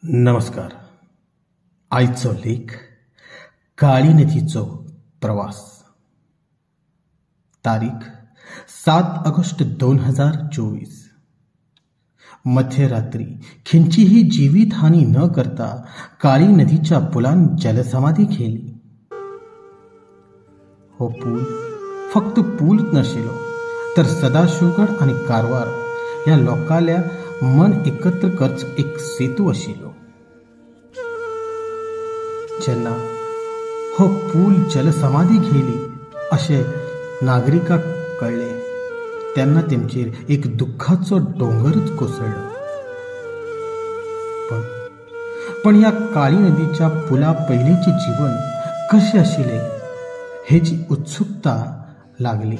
नमस्कार. आयचो लेख काळी नदीचो प्रवास. तारीख 7 ऑगस्ट 2024. मध्यरात्री खिंचीही जीवितहानी न करता काळी नदीच्या पुलान जलसमाधी केली. हो पूल फक्त पूलच नाशिलो तर सदाशिवगड आणि कारवार या लोकांल्या मन एकत्र करच एक सेतू आशिल्लो. जेन्ना हो पूल जलसमाधी घेली अशें नागरिकांक कळ्ळें तेन्ना तेंचेर एक दुख्खाचो डोंगरच कोसळ्ळो. पण ह्या काळी नदीच्या पुला पयलींचे जीवन कशें आशिल्लें हेची उत्सुकता लागली.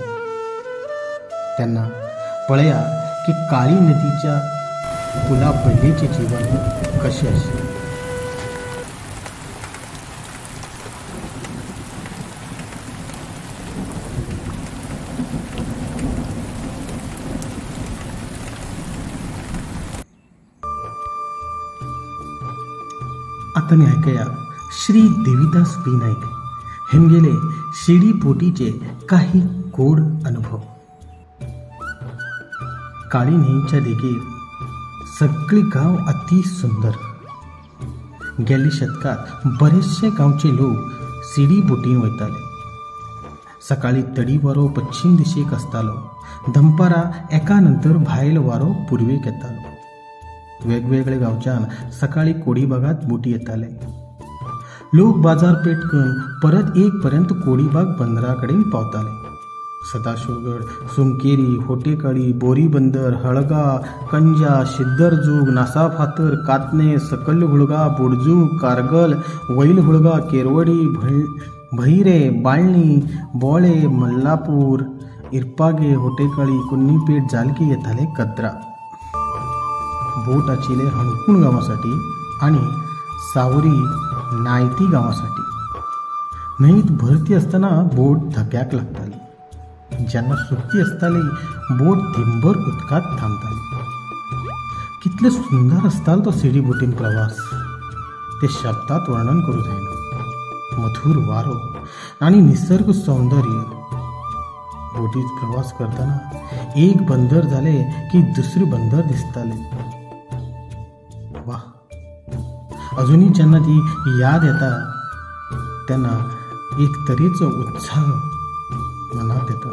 तेन्ना पळया की काळी नदीच्या पुला पयलींचे जीवन कशें आशिल्लें. आता ऐकूया श्री देविदास बी नाईक हेमगेले शिडी बोटीचे काही गोड अनुभव. काळी न्हंयच्या देगेर सगळी गांव अति सुंदर. गेल्ल्या शेतकात बरेचशे गांवचे लोक शिडी बोटीन वयताले. सकाळी तडी वारो पश्चिम दिशेक आसतालो. दनपारा एका नंतर भायल वारो पुर्वेक येतालो. वेगवेगळे गांवच्यान सकाळी कोडीबागात बोटी येताले. लोक बाजार पेटकन परत 1 पर्यंत कोडीबाग बंदरा कडेन पावताले. सदाशिवगड, सुमकेरी, होटेकाळी, बोरी बंदर, हळगा, कंजा, सिद्धरजूग, नासाफातर, कातने, सकल हुळगा, बोडजूग, कारगल, वैल हुळगा, केरवडी, भैरे, बाळणी, बोळे, मल्लापूर, इरपागे, होटेकाळी, कुन्नीपेट, जालकी येताले कद्रा. बोट आशिल्ले हणकूण गांवासाठी आणि सावरी नायती गांवासाठी. न्हंयत भरती आसतना बोट धक्याक लागताली. जेन्ना सुकती आसताली बोट दिमभर उदकांत थांबताली. कितले सुंदर आसतालो तो शिडी बोटीन प्रवास ते शब्दात वर्णन करूं जायना. मधुर वारो आणि निसर्ग सौंदर्य. बोटीत प्रवास करतना एक बंदर जाले की दुसरे बंदर दिसताले. वाह, अजूनही जेन्ना ती याद येता तेन्ना एक तरेचो उत्साह मनात येता.